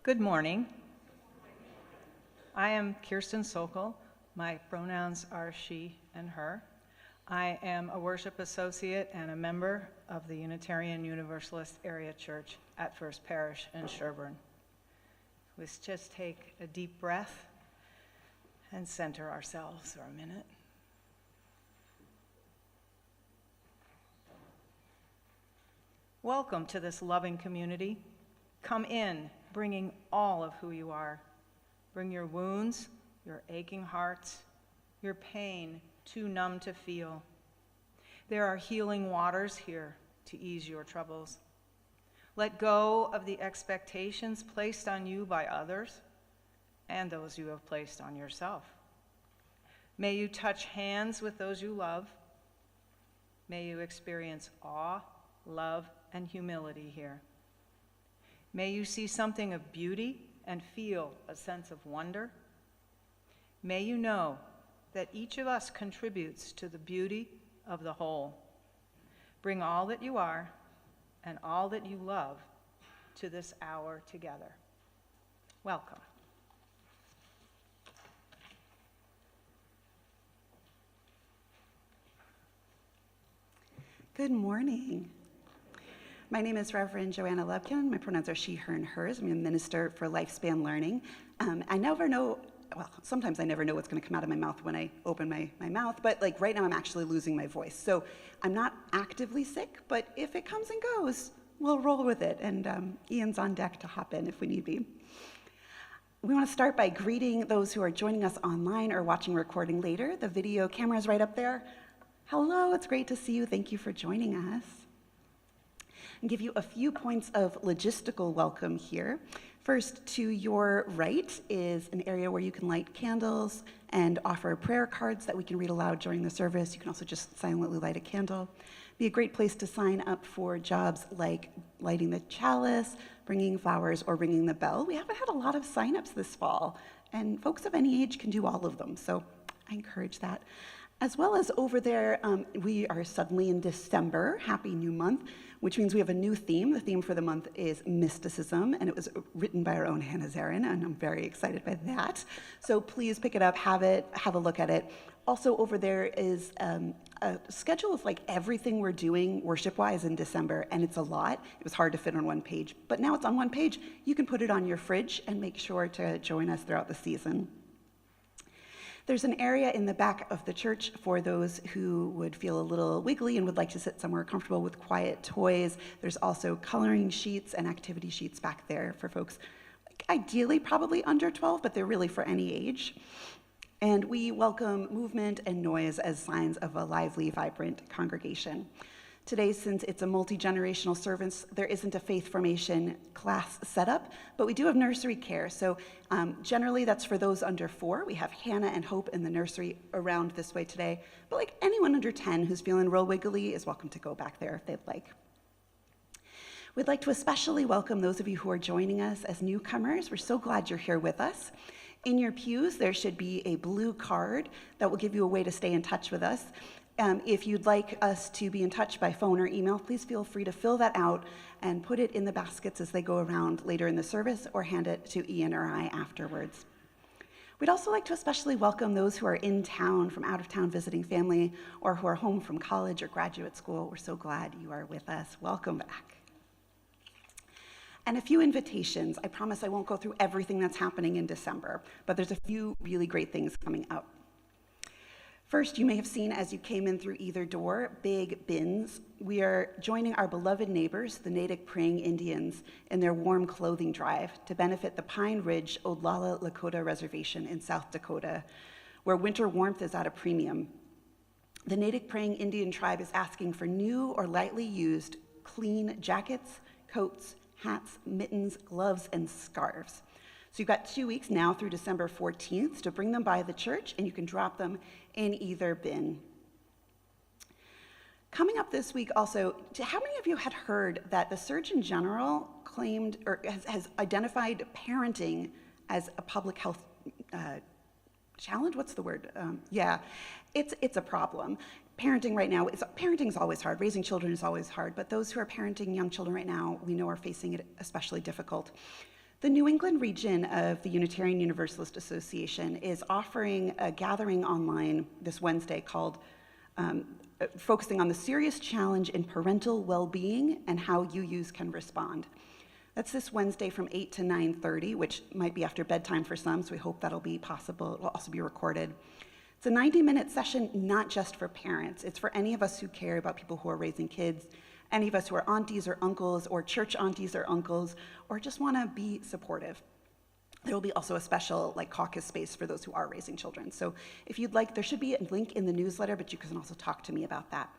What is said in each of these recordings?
Good morning. I am Kirsten Sokol. My pronouns are she and her. I am a worship associate and a member of the Unitarian Universalist Area Church at First Parish in Sherburne. Let's just take a deep breath and center ourselves for a minute. Welcome to this loving community. Come in, bringing all of who you are. Bring your wounds, your aching hearts, your pain too numb to feel. There are healing waters here to ease your troubles. Let go of the expectations placed on you by others and those you have placed on yourself. May you touch hands with those you love. May you experience awe, love, and humility here. May you see something of beauty and feel a sense of wonder. May you know that each of us contributes to the beauty of the whole. Bring all that you are and all that you love to this hour together. Welcome. Good morning. My name is Reverend Joanna Lubkin. My pronouns are she, her, and hers. I'm a minister for lifespan learning. Sometimes I never know what's going to come out of my mouth when I open my mouth, but like right now I'm actually losing my voice. So I'm not actively sick, but if it comes and goes, we'll roll with it. And Ian's on deck to hop in if we need be. We want to start by greeting those who are joining us online or watching recording later. The video camera is right up there. Hello, it's great to see you. Thank you for joining us. And give you a few points of logistical welcome here. First, to your right is an area where you can light candles and offer prayer cards that we can read aloud during the service. You can also just silently light a candle. Be a great place to sign up for jobs like lighting the chalice, bringing flowers, or ringing the bell. We haven't had a lot of signups this fall, and folks of any age can do all of them, so I encourage that. As well as over there, we are suddenly in December, happy new month, which means we have a new theme. The theme for the month is mysticism, and it was written by our own Hannah Zarin, and I'm very excited by that. So please pick it up, have a look at it. Also over there is a schedule of like everything we're doing worship-wise in December, and it's a lot. It was hard to fit on one page, but now it's on one page. You can put it on your fridge and make sure to join us throughout the season. There's an area in the back of the church for those who would feel a little wiggly and would like to sit somewhere comfortable with quiet toys. There's also coloring sheets and activity sheets back there for folks, ideally probably under 12, but they're really for any age. And we welcome movement and noise as signs of a lively, vibrant congregation. Today, since it's a multi-generational service, there isn't a faith formation class set up, but we do have nursery care. So generally that's for those under 4. We have Hannah and Hope in the nursery around this way today. But like anyone under 10 who's feeling real wiggly is welcome to go back there if they'd like. We'd like to especially welcome those of you who are joining us as newcomers. We're so glad you're here with us. In your pews, there should be a blue card that will give you a way to stay in touch with us. If you'd like us to be in touch by phone or email, please feel free to fill that out and put it in the baskets as they go around later in the service, or hand it to Ian or I afterwards. We'd also like to especially welcome those who are in town from out of town visiting family, or who are home from college or graduate school. We're so glad you are with us. Welcome back. And a few invitations. I promise I won't go through everything that's happening in December, but there's a few really great things coming up. First, you may have seen as you came in through either door, big bins. We are joining our beloved neighbors, the Natick Praying Indians, in their warm clothing drive to benefit the Pine Ridge Oglala Lakota Reservation in South Dakota, where winter warmth is at a premium. The Natick Praying Indian tribe is asking for new or lightly used clean jackets, coats, hats, mittens, gloves, and scarves. So you've got 2 weeks now through December 14th to bring them by the church, and you can drop them in either bin. Coming up this week also, how many of you had heard that the Surgeon General claimed or has identified parenting as a public health challenge? What's the word? It's a problem. Parenting right now, parenting is always hard. Raising children is always hard, but those who are parenting young children right now, we know are facing it especially difficult. The New England region of the Unitarian Universalist Association is offering a gathering online this Wednesday called focusing on the serious challenge in parental well-being and how UUs can respond. That's this Wednesday from 8 to 9:30, which might be after bedtime for some, so we hope that'll be possible. It will also be recorded. It's a 90-minute session, not just for parents. It's for any of us who care about people who are raising kids, any of us who are aunties or uncles, or church aunties or uncles, or just want to be supportive. There will be also a special caucus space for those who are raising children. So if you'd like, there should be a link in the newsletter, but you can also talk to me about that.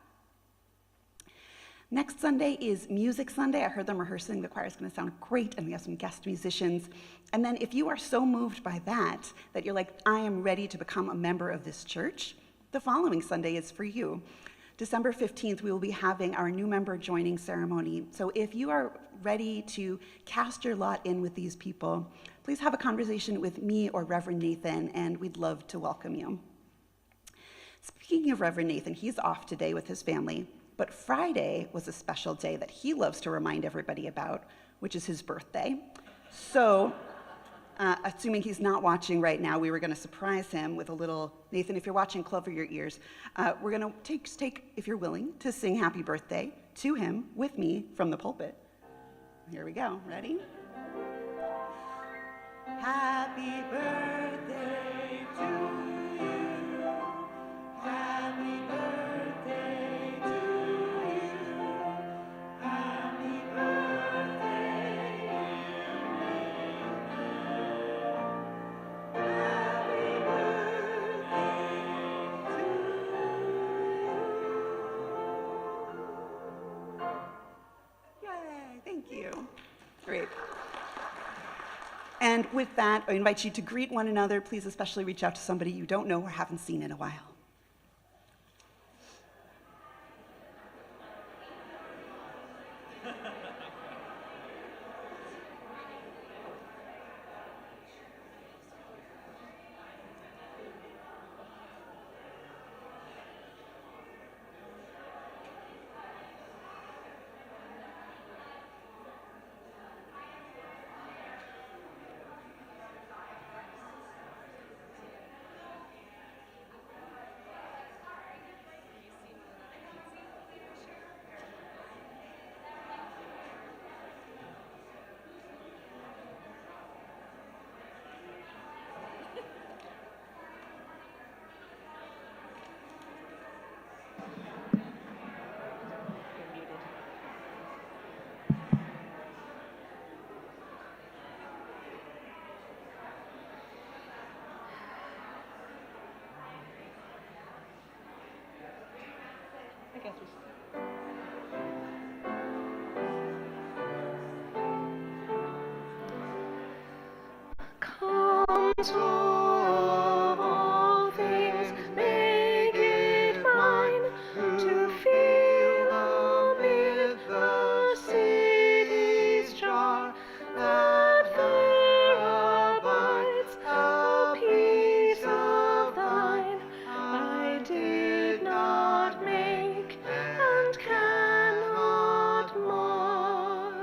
Next Sunday is Music Sunday. I heard them rehearsing. The choir is going to sound great, and we have some guest musicians. And then if you are so moved by that you're like, I am ready to become a member of this church, the following Sunday is for you. December 15th, we will be having our new member joining ceremony. So if you are ready to cast your lot in with these people, please have a conversation with me or Reverend Nathan, and we'd love to welcome you. Speaking of Reverend Nathan, he's off today with his family, but Friday was a special day that he loves to remind everybody about, which is his birthday. So, assuming he's not watching right now, we were going to surprise him with a little, Nathan, if you're watching, cover your ears. We're going to take, if you're willing, to sing Happy Birthday to him with me from the pulpit. Here we go. Ready? Happy birthday to you. Happy birthday to you. Happy birthday, dear Nathan. Happy birthday to you. Yay, thank you. Great. And with that, I invite you to greet one another. Please especially reach out to somebody you don't know or haven't seen in a while. I guess we should. Come to all things, make it mine to feel amid the city's jar that there abides a peace of thine. I did not make and cannot mar.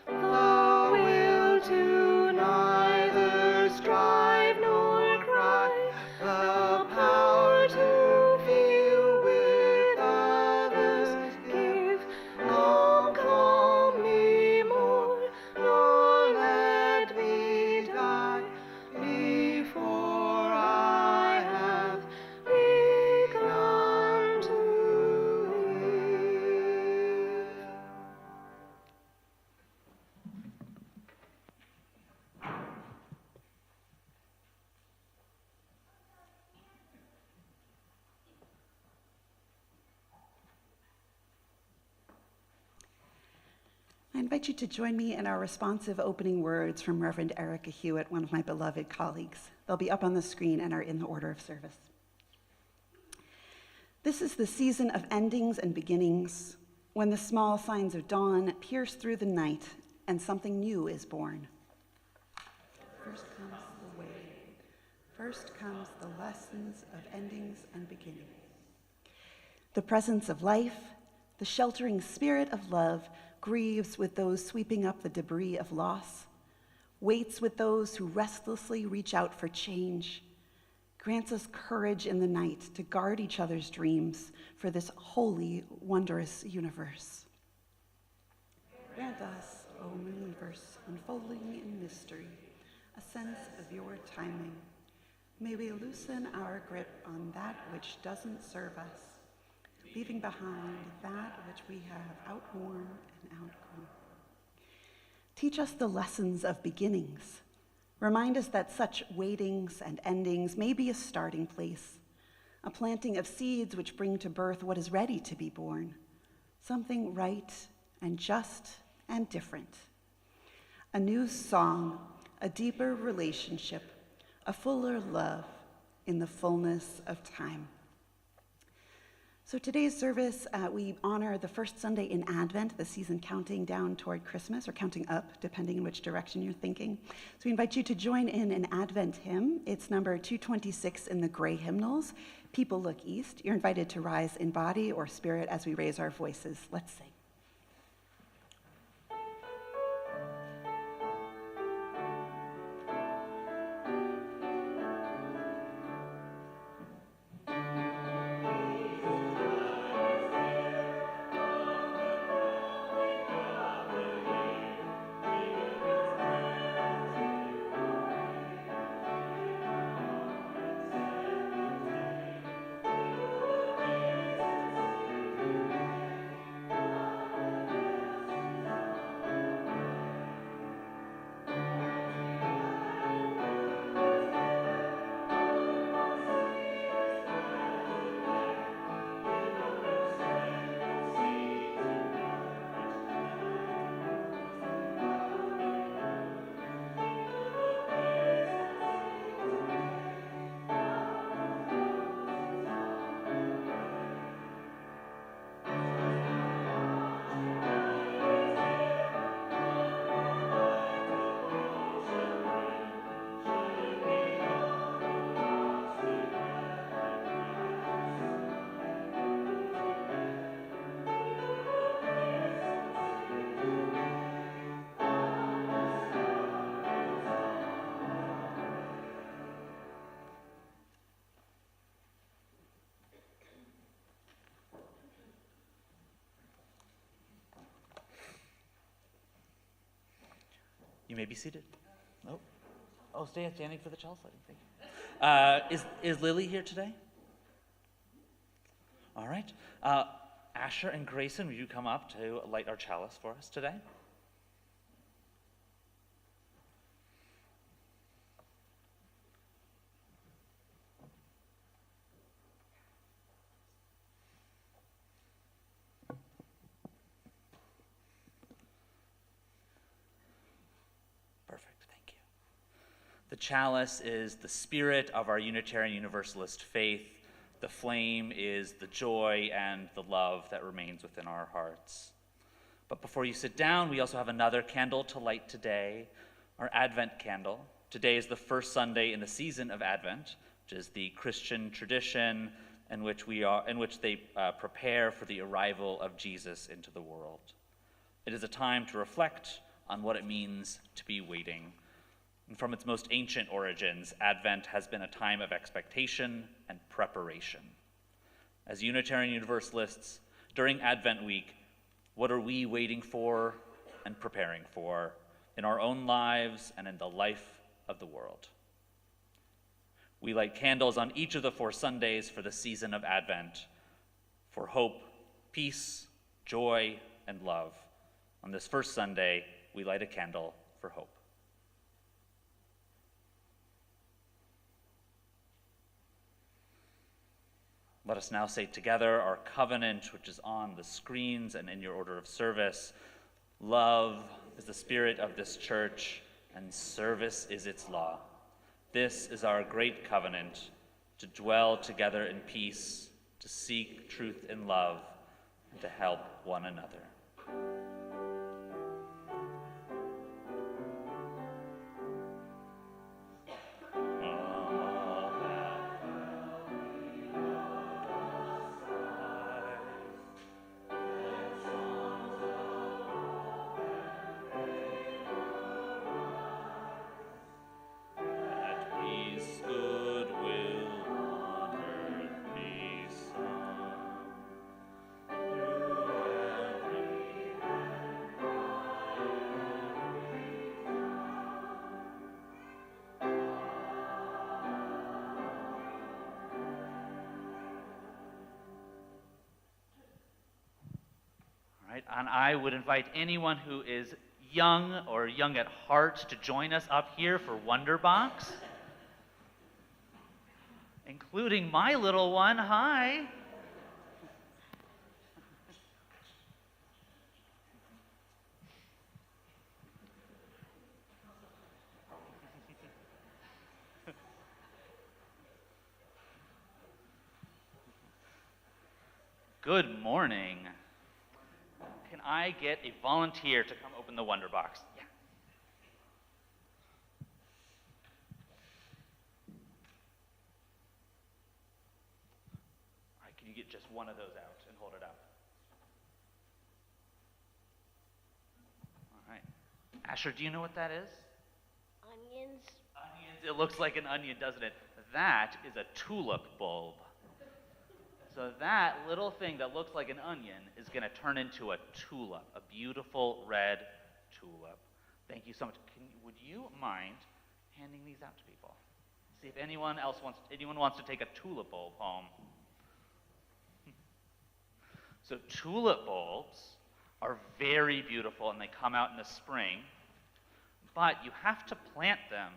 The will to neither strive nor cry, the power to feel with others give. Come me more, nor let me die before I have begun to live. I invite you to join me in our responsive opening words from Reverend Erica Hewitt, one of my beloved colleagues. They'll be up on the screen and are in the order of service. This is the season of endings and beginnings, when the small signs of dawn pierce through the night and something new is born. First comes the way. First comes the lessons of endings and beginnings. The presence of life, the sheltering spirit of love grieves with those sweeping up the debris of loss. waits with those who restlessly reach out for change, grants us courage in the night to guard each other's dreams for this holy, wondrous universe. Grant us, O moonverse, unfolding in mystery, a sense of your timing. May we loosen our grip on that which doesn't serve us, leaving behind that which we have outworn and outgrown. Teach us the lessons of beginnings. Remind us that such waitings and endings may be a starting place, a planting of seeds which bring to birth what is ready to be born, something right and just and different. A new song, a deeper relationship, a fuller love in the fullness of time. So today's service, we honor the first Sunday in Advent, the season counting down toward Christmas, or counting up, depending on which direction you're thinking. So we invite you to join in an Advent hymn. It's number 226 in the gray hymnals, People Look East. You're invited to rise in body or spirit as we raise our voices. Let's sing. You may be seated. Oh, standing for the chalice lighting. Thank you. Is Lily here today? All right. Asher and Grayson, would you come up to light our chalice for us today? The chalice is the spirit of our Unitarian Universalist faith. The flame is the joy and the love that remains within our hearts. But before you sit down, we also have another candle to light today, our Advent candle. Today is the first Sunday in the season of Advent, which is the Christian tradition in which they prepare for the arrival of Jesus into the world. It is a time to reflect on what it means to be waiting. And from its most ancient origins, Advent has been a time of expectation and preparation. As Unitarian Universalists, during Advent week, what are we waiting for and preparing for in our own lives and in the life of the world? We light candles on each of the 4 Sundays for the season of Advent, for hope, peace, joy, and love. On this first Sunday, we light a candle for hope. Let us now say together our covenant, which is on the screens and in your order of service. Love is the spirit of this church, and service is its law. This is our great covenant, to dwell together in peace, to seek truth in love, and to help one another. And I would invite anyone who is young or young at heart to join us up here for Wonderbox, including my little one. Hi. Good morning. Can I get a volunteer to come open the Wonderbox? Yeah. All right, can you get just one of those out and hold it out? All right. Asher, do you know what that is? Onions. Onions. It looks like an onion, doesn't it? That is a tulip bulb. So that little thing that looks like an onion is going to turn into a tulip, a beautiful red tulip. Thank you so much. Would you mind handing these out to people? See if anyone wants to take a tulip bulb home. So tulip bulbs are very beautiful, and they come out in the spring, but you have to plant them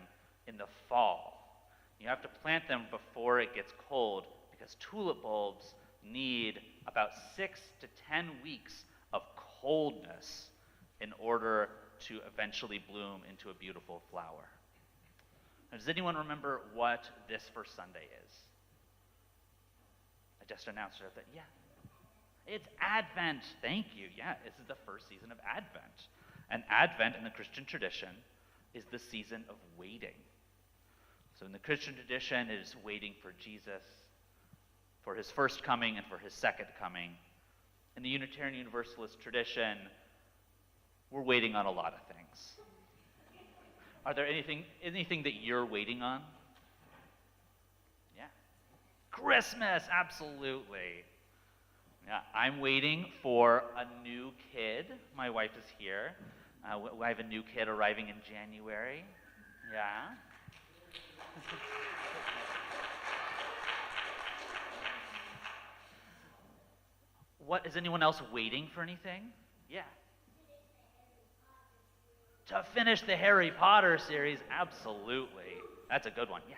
in the fall. You have to plant them before it gets cold, because tulip bulbs need about 6 to 10 weeks of coldness in order to eventually bloom into a beautiful flower. Now, does anyone remember what this first Sunday is? I just announced it. Yeah. It's Advent. Thank you. Yeah, this is the first season of Advent. And Advent in the Christian tradition is the season of waiting. So in the Christian tradition, it is waiting for Jesus, for his first coming and for his second coming. In the Unitarian Universalist tradition, we're waiting on a lot of things. Are there anything that you're waiting on? Yeah. Christmas, absolutely. Yeah, I'm waiting for a new kid. My wife is here. I have a new kid arriving in January. Yeah. What, is anyone else waiting for anything? Yeah. To finish the Harry Potter series, absolutely. That's a good one, yeah.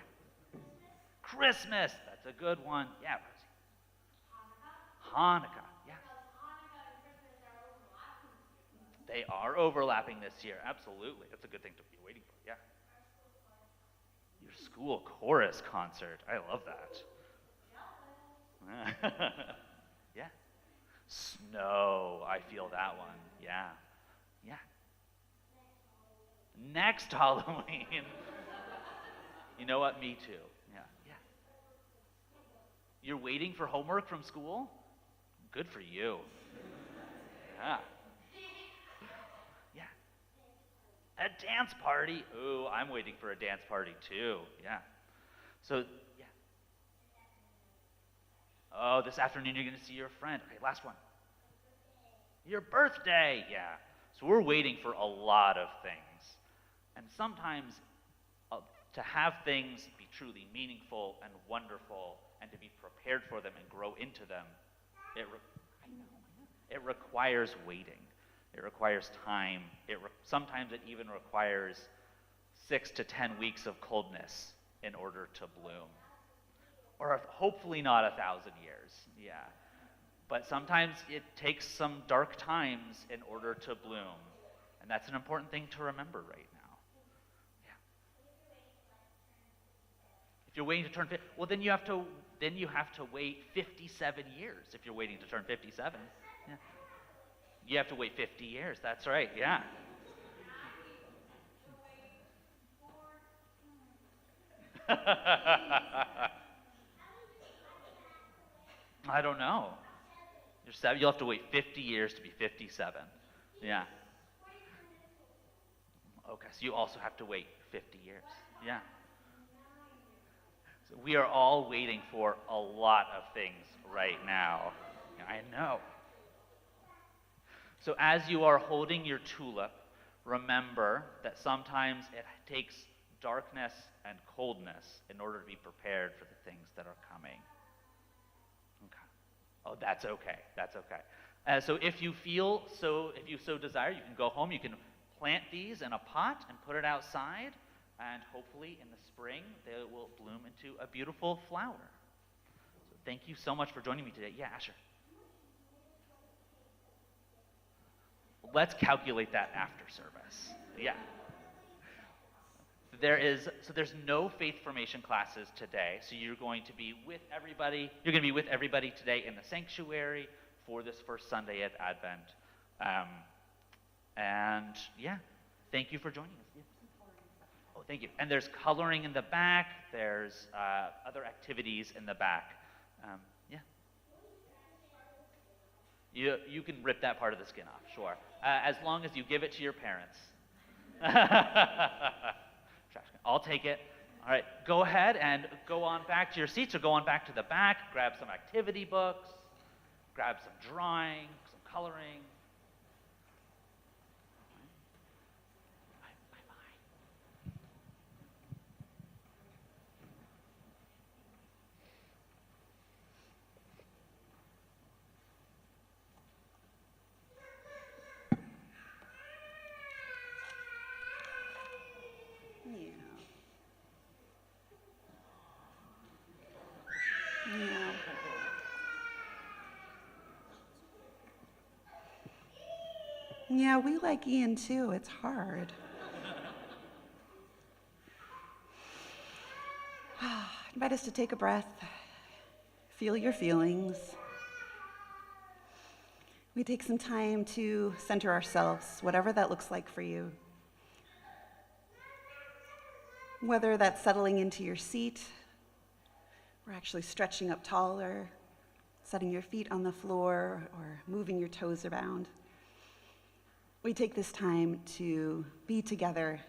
Christmas, that's a good one. Yeah, Rosie. Hanukkah, yeah. They are overlapping this year, absolutely. That's a good thing to be waiting for, yeah. Your school chorus concert, I love that. Yeah. Snow, I feel that one. Yeah. Yeah. Next Halloween. You know what? Me too. Yeah. Yeah. You're waiting for homework from school? Good for you. Yeah. Yeah. A dance party? Ooh, I'm waiting for a dance party too. Yeah. So, yeah. Oh, this afternoon you're going to see your friend. Okay, last one. Your birthday. Yeah. So we're waiting for a lot of things. And sometimes to have things be truly meaningful and wonderful and to be prepared for them and grow into them, it requires waiting. It requires time. Sometimes it even requires 6 to 10 weeks of coldness in order to bloom. Or hopefully not 1,000 years, yeah. But sometimes it takes some dark times in order to bloom. And that's an important thing to remember right now. Yeah. If you're waiting to turn 50, well, then you have to wait 57 years if you're waiting to turn 57. Yeah. You have to wait 50 years. That's right. Yeah. I don't know. You'll have to wait 50 years to be 57. Yeah. Okay, so you also have to wait 50 years. Yeah. So we are all waiting for a lot of things right now. I know. So as you are holding your tulip, remember that sometimes it takes darkness and coldness in order to be prepared for the things that are coming. Okay. Oh, that's okay. That's okay. So if you so desire, you can go home, you can plant these in a pot and put it outside, and hopefully in the spring they will bloom into a beautiful flower. So thank you so much for joining me today. Yeah, Asher. Let's calculate that after service. Yeah. There's no faith formation classes today, so you're going to be with everybody today in the sanctuary for this first Sunday at Advent. And yeah, thank you for joining us. Yeah. Oh, thank you. And there's coloring in the back, there's other activities in the back. Yeah. You can rip that part of the skin off, sure. As long as you give it to your parents. I'll take it. All right, go ahead and go on back to your seats or go on back to the back, grab some activity books, grab some drawing, some coloring. Yeah, we like Ian too. It's hard. I invite us to take a breath, feel your feelings. We take some time to center ourselves, whatever that looks like for you. Whether that's settling into your seat, or actually stretching up taller, setting your feet on the floor, or moving your toes around. We take this time to be together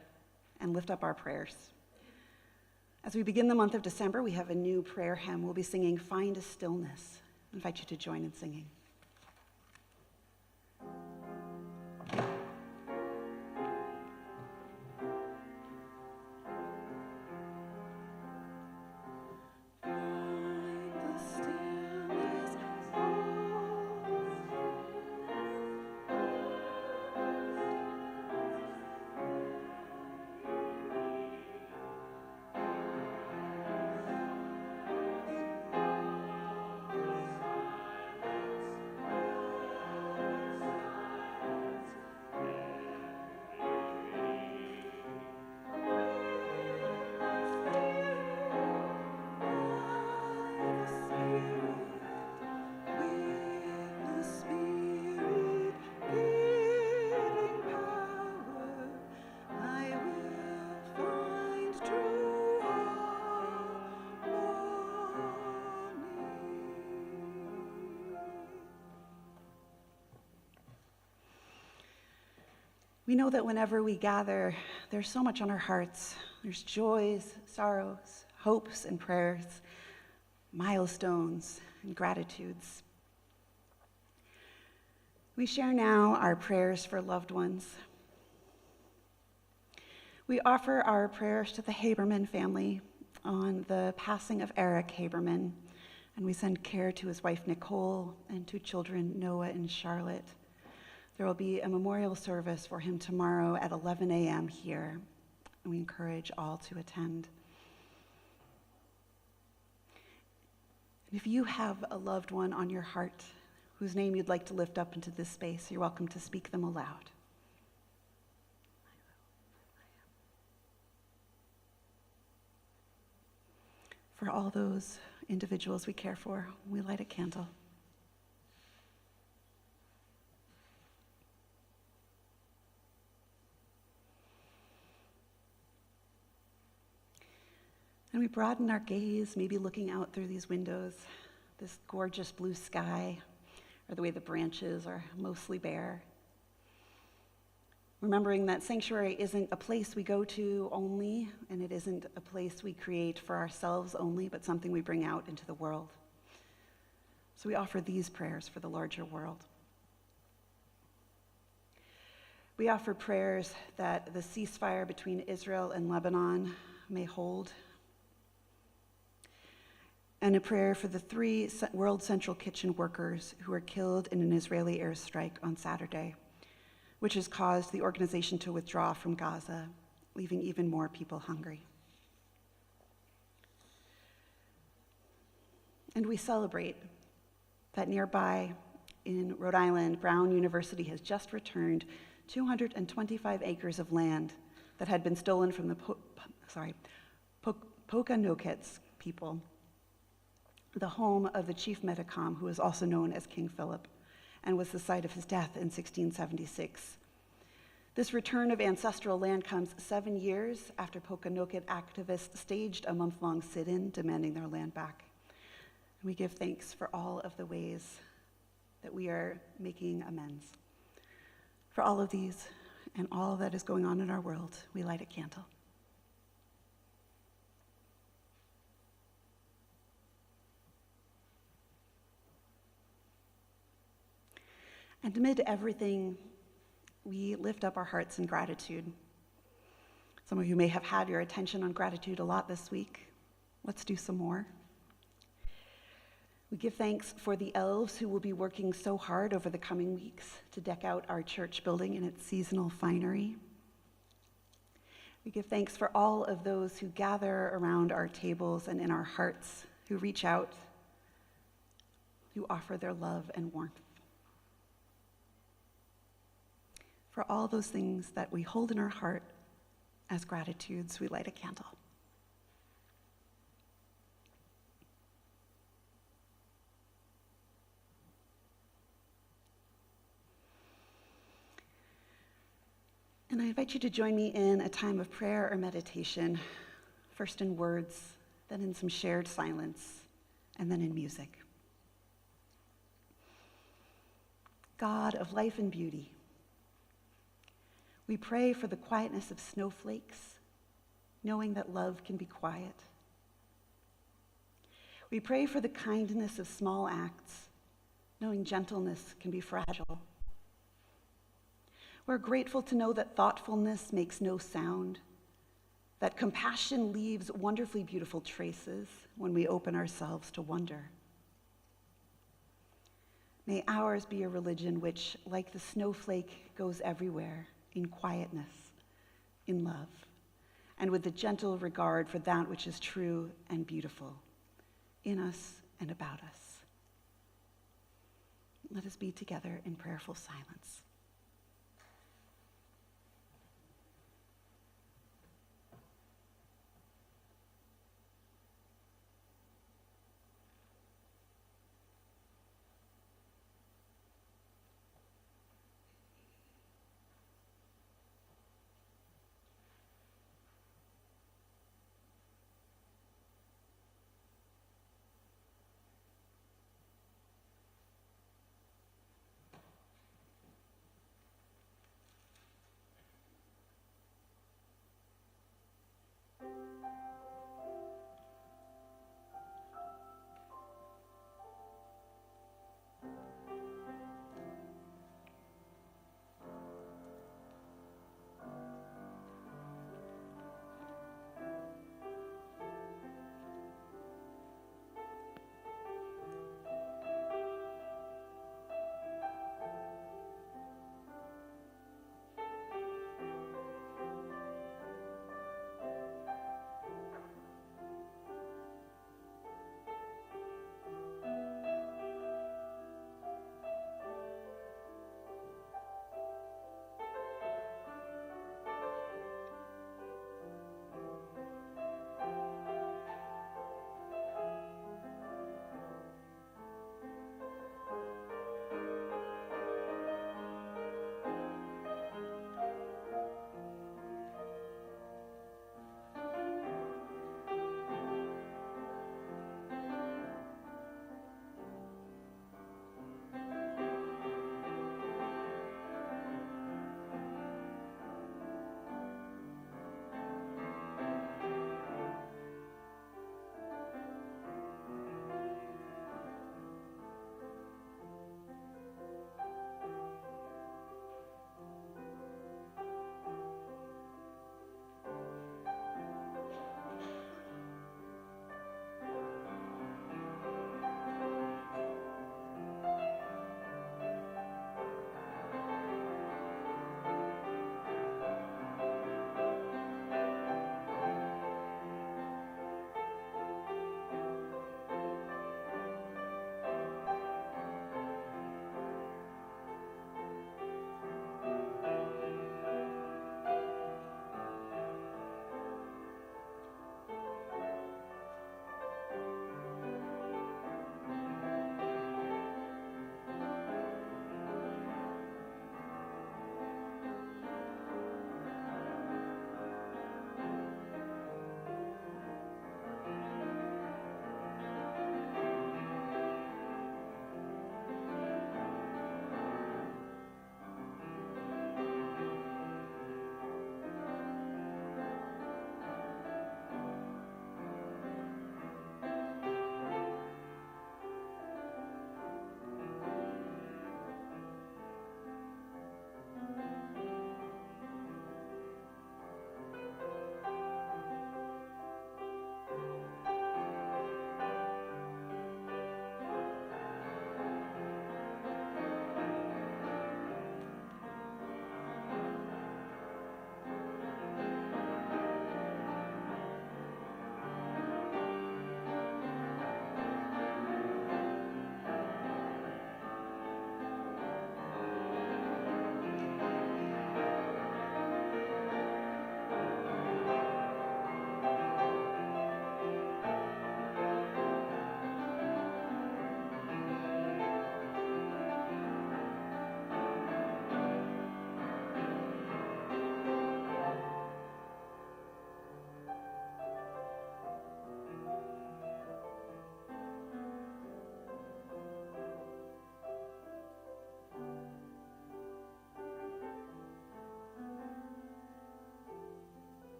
and lift up our prayers. As we begin the month of December, we have a new prayer hymn. We'll be singing Find a Stillness. I invite you to join in singing. We know that whenever we gather, there's so much on our hearts. There's joys, sorrows, hopes, and prayers, milestones, and gratitudes. We share now our prayers for loved ones. We offer our prayers to the Haberman family on the passing of Eric Haberman, and we send care to his wife Nicole and to children Noah and Charlotte. There will be a memorial service for him tomorrow at 11 a.m. here, and we encourage all to attend. And if you have a loved one on your heart whose name you'd like to lift up into this space, you're welcome to speak them aloud. For all those individuals we care for, we light a candle. And we broaden our gaze, maybe looking out through these windows, this gorgeous blue sky, or the way the branches are mostly bare. Remembering that sanctuary isn't a place we go to only, and it isn't a place we create for ourselves only, but something we bring out into the world. So we offer these prayers for the larger world. We offer prayers that the ceasefire between Israel and Lebanon may hold, and a prayer for the 3 World Central Kitchen workers who were killed in an Israeli airstrike on Saturday, which has caused the organization to withdraw from Gaza, leaving even more people hungry. And we celebrate that nearby in Rhode Island, Brown University has just returned 225 acres of land that had been stolen from the Pokanoket people, the home of the chief Metacom, who is also known as King Philip, and was the site of his death in 1676. This return of ancestral land comes 7 years after Pokanoket activists staged a month-long sit-in demanding their land back. We give thanks for all of the ways that we are making amends. For all of these and all that is going on in our world, we light a candle. And amid everything, we lift up our hearts in gratitude. Some of you may have had your attention on gratitude a lot this week. Let's do some more. We give thanks for the elves who will be working so hard over the coming weeks to deck out our church building in its seasonal finery. We give thanks for all of those who gather around our tables and in our hearts, who reach out, who offer their love and warmth. For all those things that we hold in our heart as gratitudes, we light a candle. And I invite you to join me in a time of prayer or meditation, first in words, then in some shared silence, and then in music. God of life and beauty, we pray for the quietness of snowflakes, knowing that love can be quiet. We pray for the kindness of small acts, knowing gentleness can be fragile. We're grateful to know that thoughtfulness makes no sound, that compassion leaves wonderfully beautiful traces when we open ourselves to wonder. May ours be a religion which, like the snowflake, goes everywhere in quietness, in love, and with a gentle regard for that which is true and beautiful in us and about us. Let us be together in prayerful silence.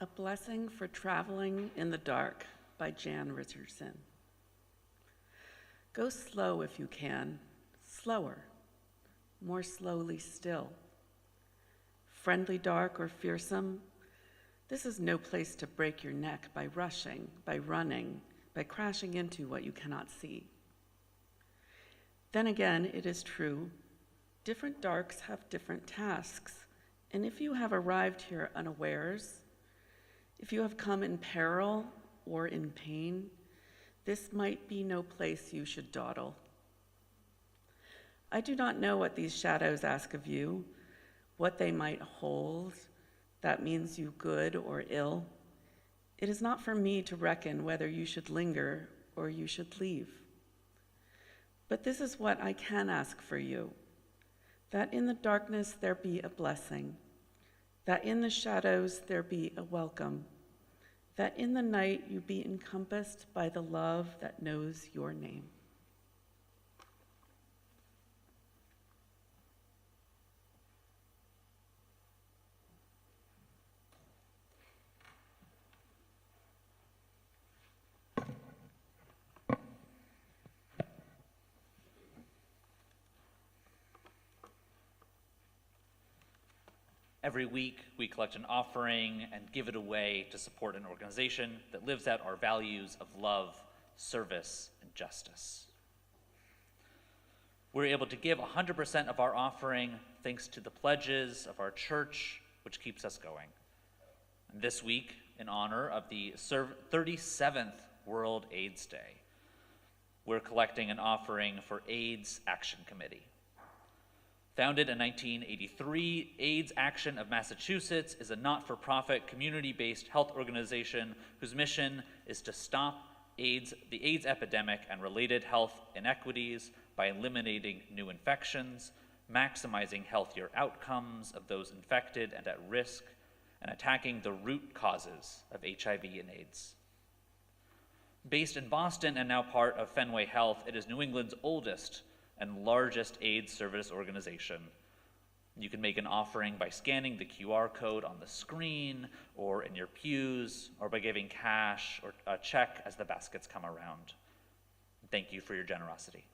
A Blessing for Traveling in the Dark by Jan Richardson. Go slow if you can, slower, more slowly still. Friendly, dark, or fearsome, this is no place to break your neck by rushing, by running, by crashing into what you cannot see. Then again, it is true, different darks have different tasks, and if you have arrived here unawares, if you have come in peril or in pain, this might be no place you should dawdle. I do not know what these shadows ask of you, what they might hold, that means you good or ill. It is not for me to reckon whether you should linger or you should leave. But this is what I can ask for you, that in the darkness there be a blessing, that in the shadows there be a welcome, that in the night you be encompassed by the love that knows your name. Every week, we collect an offering and give it away to support an organization that lives out our values of love, service, and justice. We're able to give 100% of our offering thanks to the pledges of our church, which keeps us going. And this week, in honor of the 37th World AIDS Day, we're collecting an offering for AIDS Action Committee. Founded in 1983, AIDS Action of Massachusetts is a not-for-profit, community-based health organization whose mission is to stop the AIDS epidemic and related health inequities by eliminating new infections, maximizing healthier outcomes of those infected and at risk, and attacking the root causes of HIV and AIDS. Based in Boston and now part of Fenway Health, it is New England's oldest and largest AIDS service organization. You can make an offering by scanning the QR code on the screen or in your pews, or by giving cash or a check as the baskets come around. Thank you for your generosity.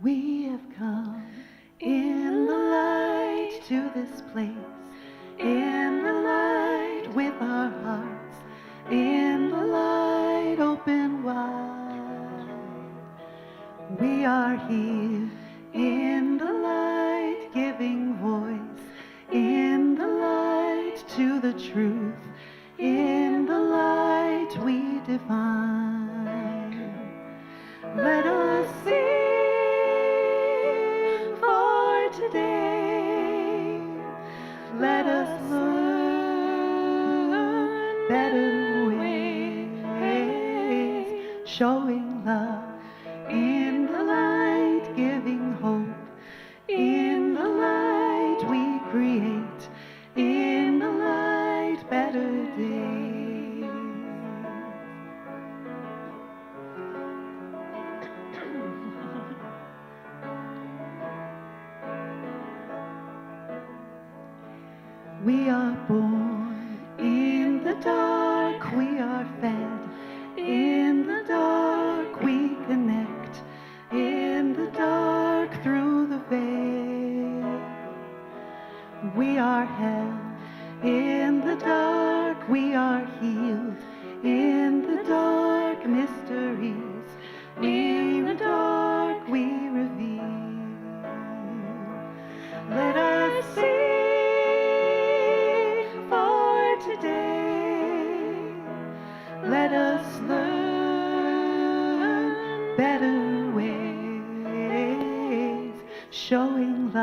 We have come in the light to this place, in the light with our hearts, in the light open wide. We are here in the light, giving voice, in the light to the truth, in the light we define. Let us sing today. Let us learn better ways, showing love in the light, giving hope in the light we create, in the light better days. We are born in the dark, we are fed in the dark, we connect in the dark through the veil. We are held in the dark, we are healed in the dark, mysteries in the dark we reveal. Let us sing today. Let us learn better ways, showing love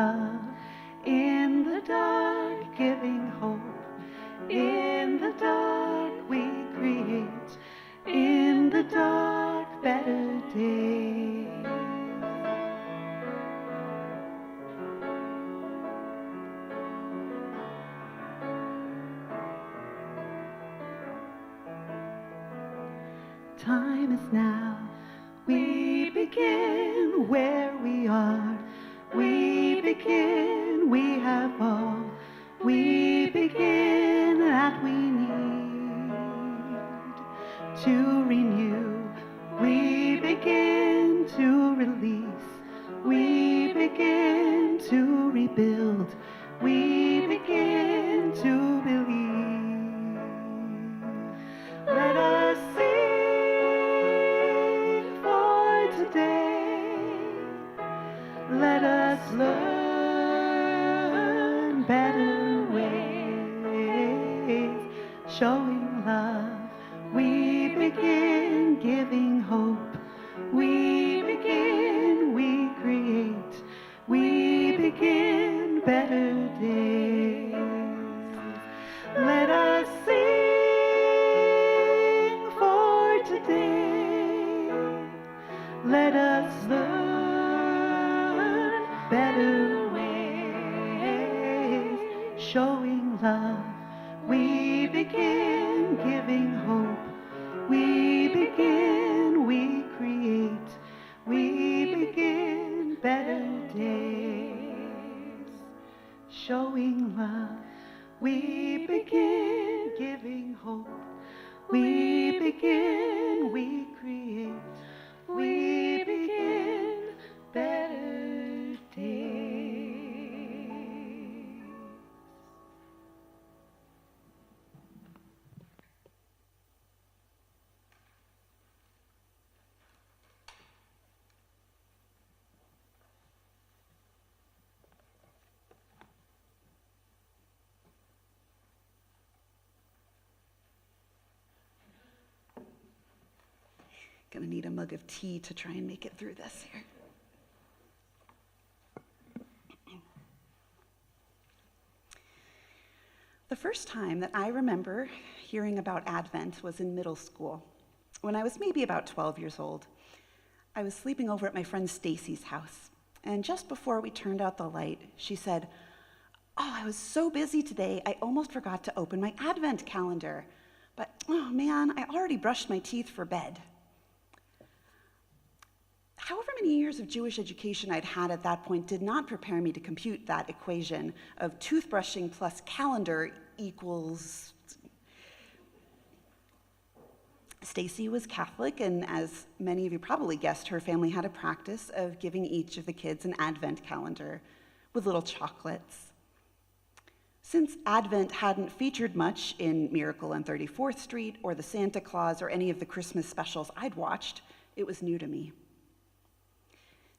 time is now. We begin where we are. We begin, we have all. We begin that we need to renew. We begin to release. We begin to rebuild. We begin to believe. Let us sing for today. Let us learn better ways, showing love. We begin giving hope. We begin, we create. We begin better days. Let us sing for today. Let us learn better ways, showing love. We begin giving hope. We begin, we create. We begin better days, showing love. We begin giving hope. We begin, we create. We begin better days. Gonna need a mug of tea to try and make it through this here. The first time that I remember hearing about Advent was in middle school, when I was maybe about 12 years old. I was sleeping over at my friend Stacy's house, and just before we turned out the light, she said, "Oh, I was so busy today, I almost forgot to open my Advent calendar. But, oh man, I already brushed my teeth for bed." However many years of Jewish education I'd had at that point did not prepare me to compute that equation of toothbrushing plus calendar equals. Stacy was Catholic, and as many of you probably guessed, her family had a practice of giving each of the kids an Advent calendar with little chocolates. Since Advent hadn't featured much in Miracle on 34th Street or the Santa Claus or any of the Christmas specials I'd watched, it was new to me.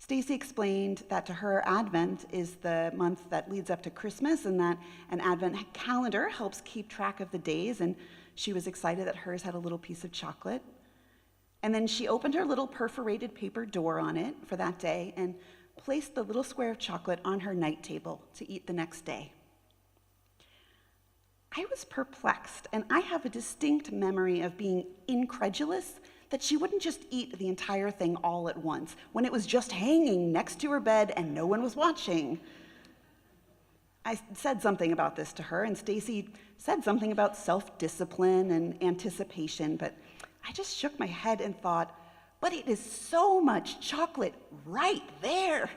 Stacy explained that to her, Advent is the month that leads up to Christmas, and that an Advent calendar helps keep track of the days, and she was excited that hers had a little piece of chocolate. And then she opened her little perforated paper door on it for that day and placed the little square of chocolate on her night table to eat the next day. I was perplexed, and I have a distinct memory of being incredulous that she wouldn't just eat the entire thing all at once when it was just hanging next to her bed and no one was watching. I said something about this to her, and Stacy said something about self-discipline and anticipation, but I just shook my head and thought, but it is so much chocolate right there.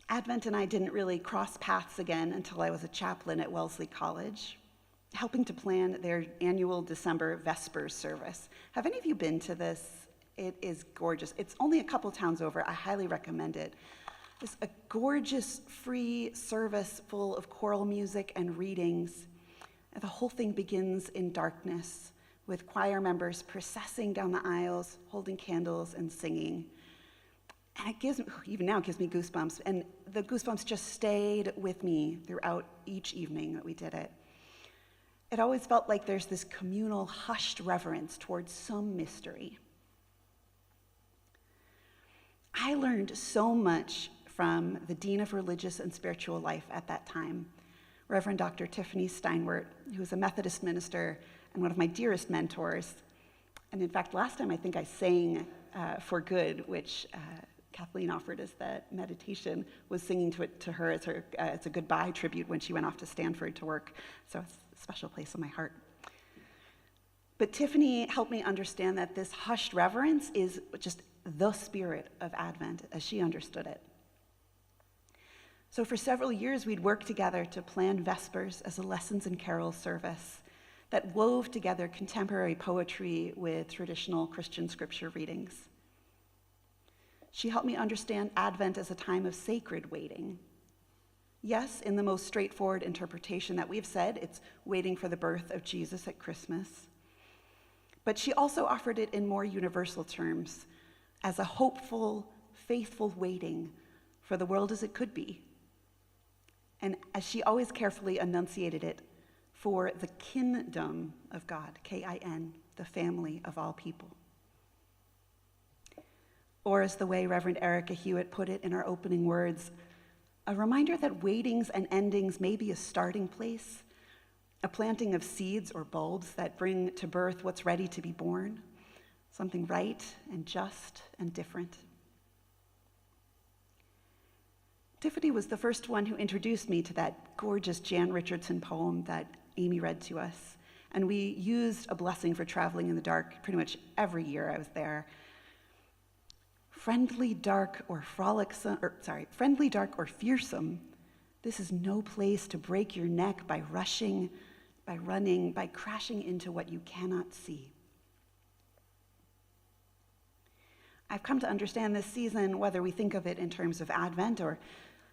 Advent and I didn't really cross paths again until I was a chaplain at Wellesley College, helping to plan their annual December Vespers service. Have any of you been to this? It is gorgeous. It's only a couple towns over. I highly recommend it. It's a gorgeous, free service full of choral music and readings. And the whole thing begins in darkness, with choir members processing down the aisles, holding candles and singing. And it gives me, even now, it gives me goosebumps. And the goosebumps just stayed with me throughout each evening that we did it. It always felt like there's this communal, hushed reverence towards some mystery. I learned so much from the Dean of Religious and Spiritual Life at that time, Reverend Dr. Tiffany Steinwert, who was a Methodist minister and one of my dearest mentors. And in fact, last time I think I sang For Good, which Kathleen offered as that meditation, was singing to her as a goodbye tribute when she went off to Stanford to work. So it's a special place in my heart. But Tiffany helped me understand that this hushed reverence is just the spirit of Advent as she understood it. So for several years, we'd worked together to plan Vespers as a lessons and carols service that wove together contemporary poetry with traditional Christian scripture readings. She helped me understand Advent as a time of sacred waiting. Yes, in the most straightforward interpretation that we've said, it's waiting for the birth of Jesus at Christmas. But she also offered it in more universal terms, as a hopeful, faithful waiting for the world as it could be. And as she always carefully enunciated it, for the kingdom of God, K-I-N, the family of all people. Or as the way Reverend Erica Hewitt put it in our opening words, a reminder that waitings and endings may be a starting place, a planting of seeds or bulbs that bring to birth what's ready to be born, something right and just and different. Tiffany was the first one who introduced me to that gorgeous Jan Richardson poem that Amy read to us. And we used A Blessing for Traveling in the Dark pretty much every year I was there. Friendly, dark, or fearsome, this is no place to break your neck by rushing, by running, by crashing into what you cannot see. I've come to understand this season, whether we think of it in terms of Advent or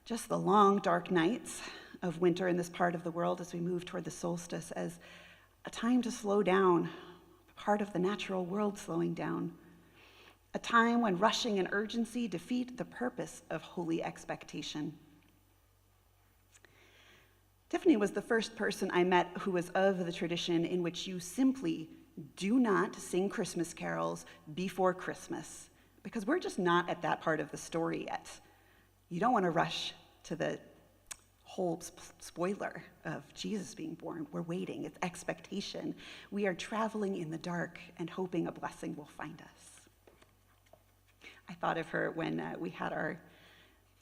just the long, dark nights of winter in this part of the world as we move toward the solstice, as a time to slow down, part of the natural world slowing down, a time when rushing and urgency defeat the purpose of holy expectation. Tiffany was the first person I met who was of the tradition in which you simply do not sing Christmas carols before Christmas, because we're just not at that part of the story yet. You don't want to rush to the whole spoiler of Jesus being born. We're waiting. It's expectation. We are traveling in the dark and hoping a blessing will find us. I thought of her when we had our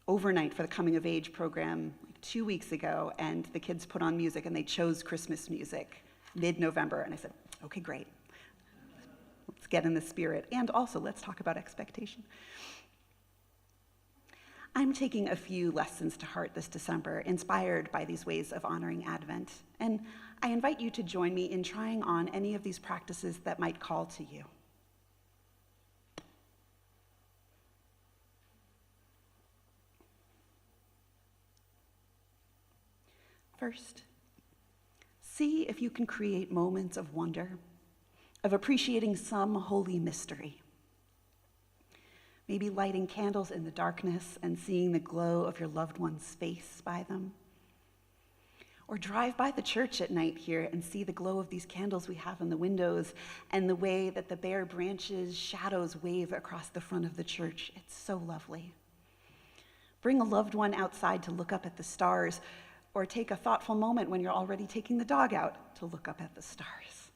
overnight for the coming of age program 2 weeks ago, and the kids put on music and they chose Christmas music mid-November. And I said, okay, great. Let's get in the spirit. And also, let's talk about expectation. I'm taking a few lessons to heart this December, inspired by these ways of honoring Advent. And I invite you to join me in trying on any of these practices that might call to you. First, see if you can create moments of wonder, of appreciating some holy mystery. Maybe lighting candles in the darkness and seeing the glow of your loved one's face by them. Or drive by the church at night here and see the glow of these candles we have in the windows and the way that the bare branches, shadows wave across the front of the church. It's so lovely. Bring a loved one outside to look up at the stars, or take a thoughtful moment when you're already taking the dog out to look up at the stars.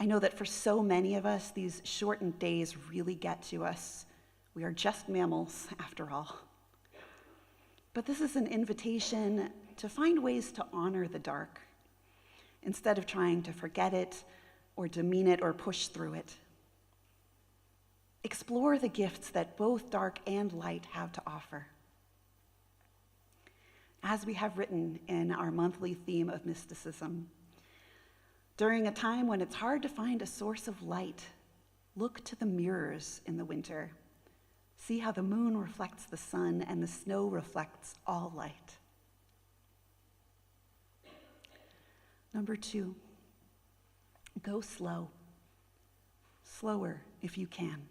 I know that for so many of us, these shortened days really get to us. We are just mammals, after all. But this is an invitation to find ways to honor the dark, instead of trying to forget it or demean it or push through it. Explore the gifts that both dark and light have to offer. As we have written in our monthly theme of mysticism, during a time when it's hard to find a source of light, look to the mirrors in the winter. See how the moon reflects the sun and the snow reflects all light. Number 2, go slow. Slower if you can.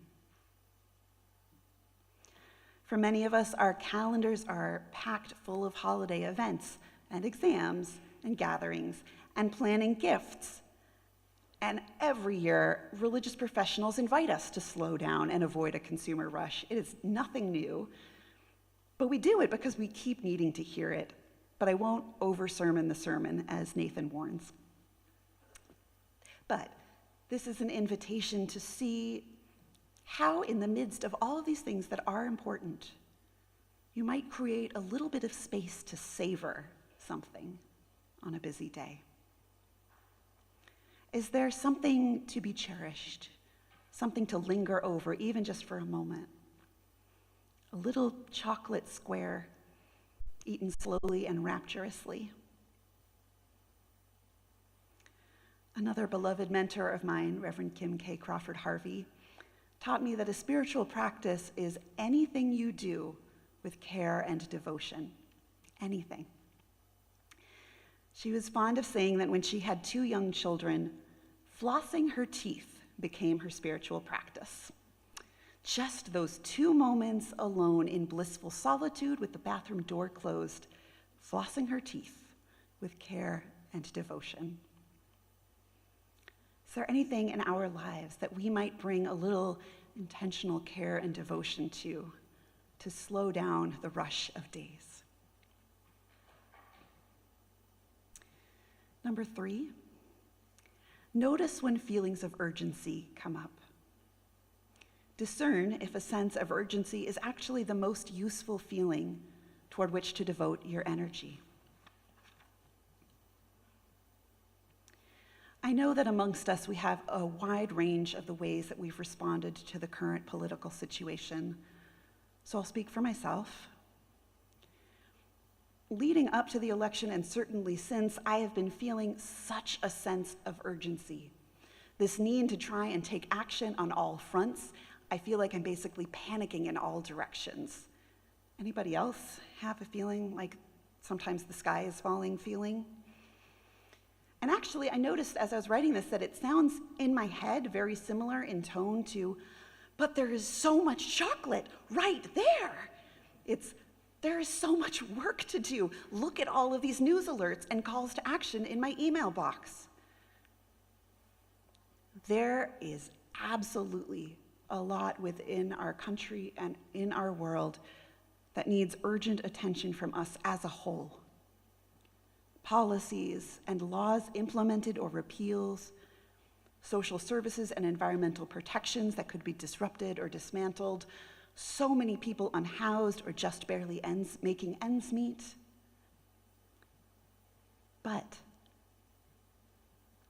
For many of us, our calendars are packed full of holiday events and exams and gatherings and planning gifts. And every year, religious professionals invite us to slow down and avoid a consumer rush. It is nothing new, but we do it because we keep needing to hear it. But I won't over-sermon the sermon, as Nathan warns. But this is an invitation to see how, in the midst of all of these things that are important, you might create a little bit of space to savor something on a busy day. Is there something to be cherished, something to linger over, even just for a moment? A little chocolate square, eaten slowly and rapturously. Another beloved mentor of mine, Reverend Kim K. Crawford Harvey, taught me that a spiritual practice is anything you do with care and devotion. Anything. She was fond of saying that when she had 2 young children, flossing her teeth became her spiritual practice. Just those 2 moments alone in blissful solitude with the bathroom door closed, flossing her teeth with care and devotion. Is there anything in our lives that we might bring a little intentional care and devotion to slow down the rush of days? Number 3, notice when feelings of urgency come up. Discern if a sense of urgency is actually the most useful feeling toward which to devote your energy. I know that amongst us we have a wide range of the ways that we've responded to the current political situation, so I'll speak for myself. Leading up to the election, and certainly since, I have been feeling such a sense of urgency. This need to try and take action on all fronts. I feel like I'm basically panicking in all directions. Anybody else have a feeling like sometimes the sky is falling feeling? And actually, I noticed as I was writing this that it sounds in my head very similar in tone to, but there is so much chocolate right there. There is so much work to do. Look at all of these news alerts and calls to action in my email box. There is absolutely a lot within our country and in our world that needs urgent attention from us as a whole. Policies and laws implemented or repeals, social services and environmental protections that could be disrupted or dismantled, so many people unhoused or just barely making ends meet. But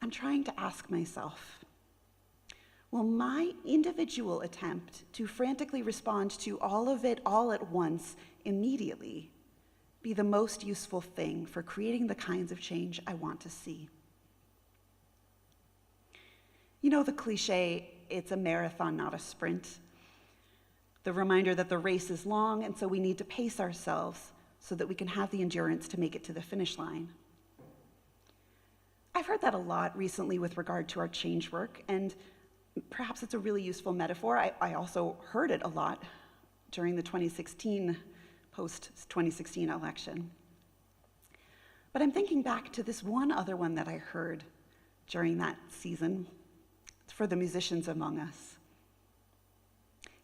I'm trying to ask myself, will my individual attempt to frantically respond to all of it all at once immediately be the most useful thing for creating the kinds of change I want to see? You know the cliche, it's a marathon, not a sprint. The reminder that the race is long, and so we need to pace ourselves so that we can have the endurance to make it to the finish line. I've heard that a lot recently with regard to our change work, and perhaps it's a really useful metaphor. I also heard it a lot during the post-2016 election. But I'm thinking back to this one other one that I heard during that season. It's for the musicians among us.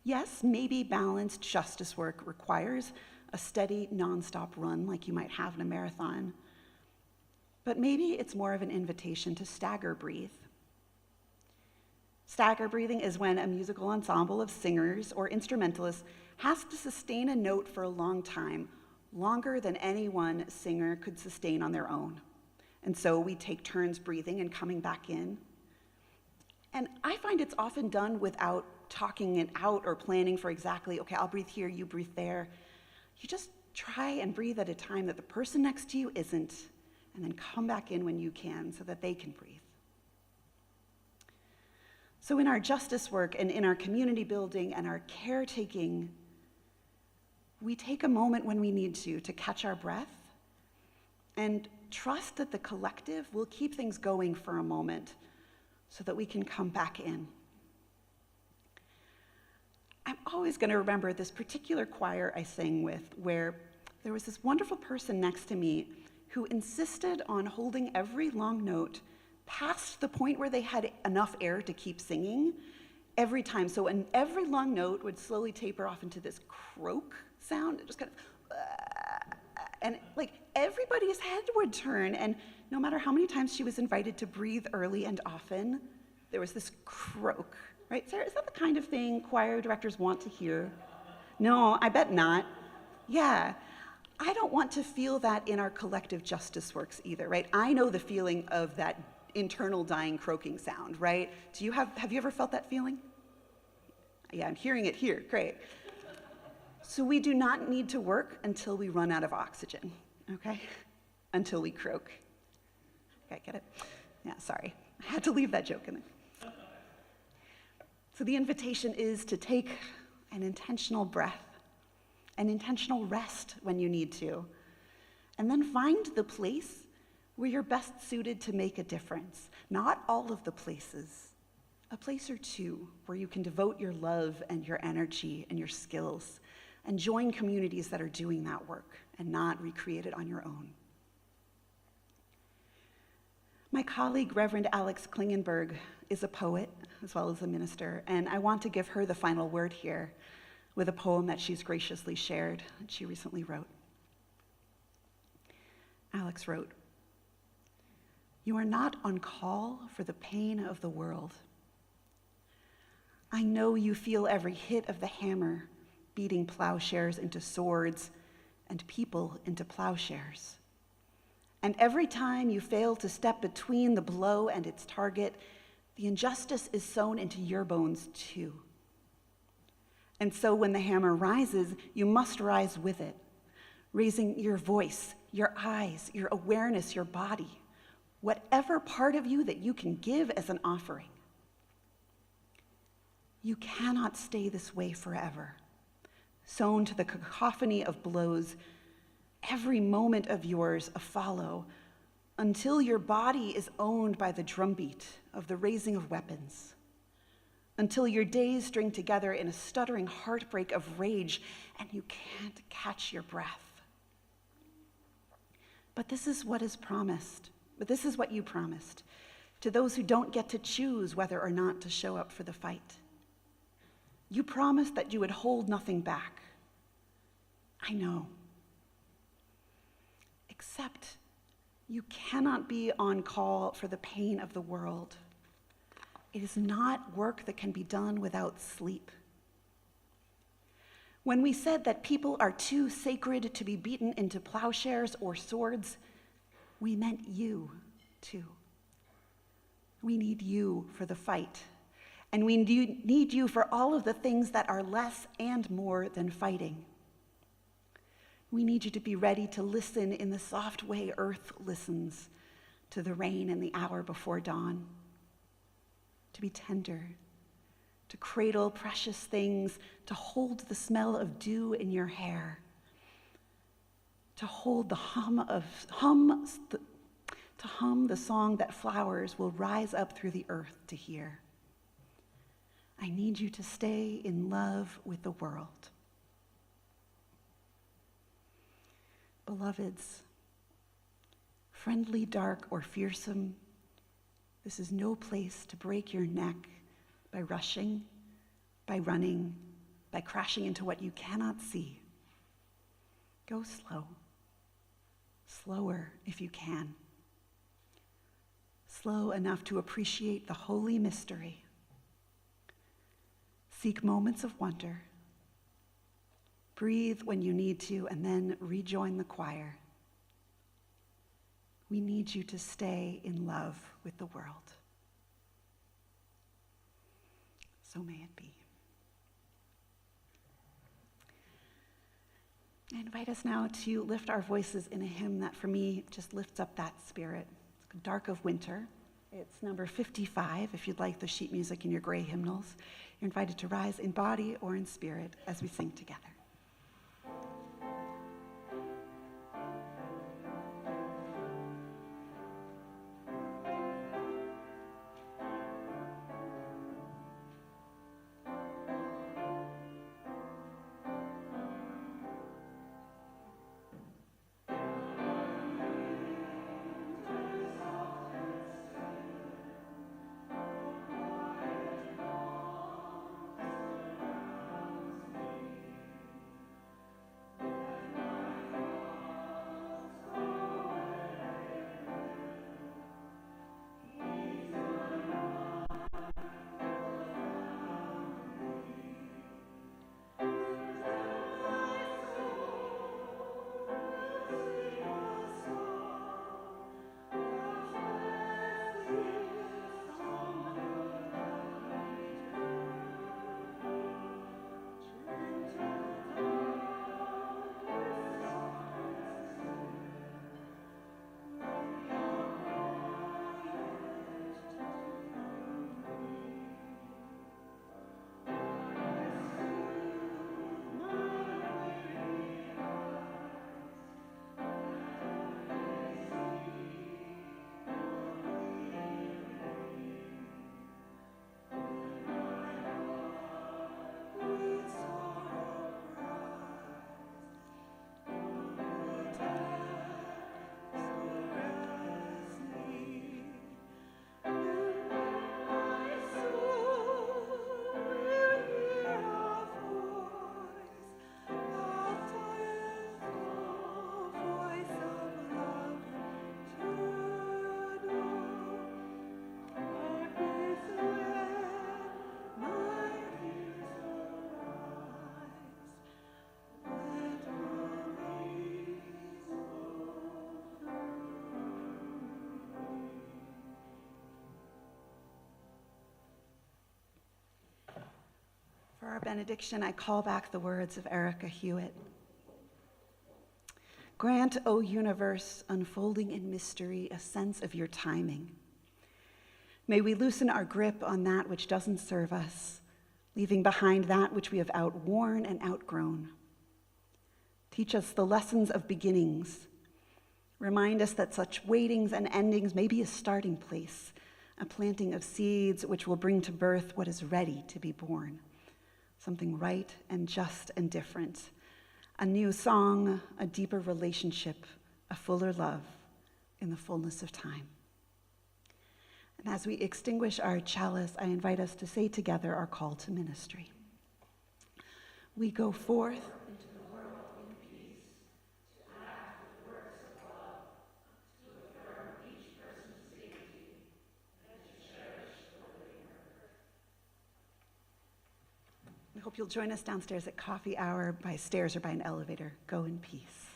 Yes, maybe balanced justice work requires a steady, nonstop run like you might have in a marathon. But maybe it's more of an invitation to stagger breathe. Stagger breathing is when a musical ensemble of singers or instrumentalists has to sustain a note for a long time, longer than any one singer could sustain on their own. And so we take turns breathing and coming back in. And I find it's often done without talking it out or planning for exactly, okay, I'll breathe here, you breathe there. You just try and breathe at a time that the person next to you isn't, and then come back in when you can so that they can breathe. So in our justice work and in our community building and our caretaking, we take a moment when we need to catch our breath and trust that the collective will keep things going for a moment so that we can come back in. I'm always going to remember this particular choir I sang with, where there was this wonderful person next to me who insisted on holding every long note past the point where they had enough air to keep singing every time. So every long note would slowly taper off into this croak sound. It just kind of, and like everybody's head would turn, and no matter how many times she was invited to breathe early and often, there was this croak. Right, Sarah, is that the kind of thing choir directors want to hear? No, I bet not. Yeah, I don't want to feel that in our collective justice works either, right? I know the feeling of that internal dying croaking sound, right? Have you ever felt that feeling? Yeah, I'm hearing it here, great. So we do not need to work until we run out of oxygen, okay? Until we croak. Okay, get it? Yeah, sorry. I had to leave that joke in there. So the invitation is to take an intentional breath, an intentional rest when you need to, and then find the place where you're best suited to make a difference. Not all of the places, a place or two where you can devote your love and your energy and your skills and join communities that are doing that work and not recreate it on your own. My colleague, Reverend Alex Klingenberg, is a poet as well as a minister, and I want to give her the final word here with a poem that she's graciously shared that she recently wrote. Alex wrote, "You are not on call for the pain of the world. I know you feel every hit of the hammer beating plowshares into swords and people into plowshares. And every time you fail to step between the blow and its target, the injustice is sown into your bones too. And so when the hammer rises, you must rise with it, raising your voice, your eyes, your awareness, your body, whatever part of you that you can give as an offering. You cannot stay this way forever, sewn to the cacophony of blows, every moment of yours a follow, until your body is owned by the drumbeat of the raising of weapons, until your days string together in a stuttering heartbreak of rage and you can't catch your breath. But this is what is promised. But this is what you promised to those who don't get to choose whether or not to show up for the fight. You promised that you would hold nothing back. I know. Except you cannot be on call for the pain of the world. It is not work that can be done without sleep. When we said that people are too sacred to be beaten into plowshares or swords, we meant you too. We need you for the fight, and we need you for all of the things that are less and more than fighting. We need you to be ready to listen in the soft way earth listens to the rain in the hour before dawn, to be tender, to cradle precious things, to hold the smell of dew in your hair, to hold the hum the song that flowers will rise up through the earth to hear. I need you to stay in love with the world. Beloveds, friendly, dark, or fearsome, this is no place to break your neck by rushing, by running, by crashing into what you cannot see. Go slow, slower if you can. Slow enough to appreciate the holy mystery. Seek moments of wonder. Breathe when you need to, and then rejoin the choir. We need you to stay in love with the world. So may it be. I invite us now to lift our voices in a hymn that for me just lifts up that spirit. It's Dark of Winter. It's number 55, if you'd like the sheet music in your gray hymnals. You're invited to rise in body or in spirit as we sing together. our benediction, I call back the words of Erica Hewitt. Grant, O universe, unfolding in mystery, a sense of your timing. May we loosen our grip on that which doesn't serve us, leaving behind that which we have outworn and outgrown. Teach us the lessons of beginnings. Remind us that such waitings and endings may be a starting place, a planting of seeds which will bring to birth what is ready to be born, something right and just and different, a new song, a deeper relationship, a fuller love in the fullness of time. And as we extinguish our chalice, I invite us to say together our call to ministry. We go forth into the world in peace, to act with works of love, to affirm each person's dignity, and to cherish the living earth. We hope you'll join us downstairs at coffee hour by stairs or by an elevator. Go in peace.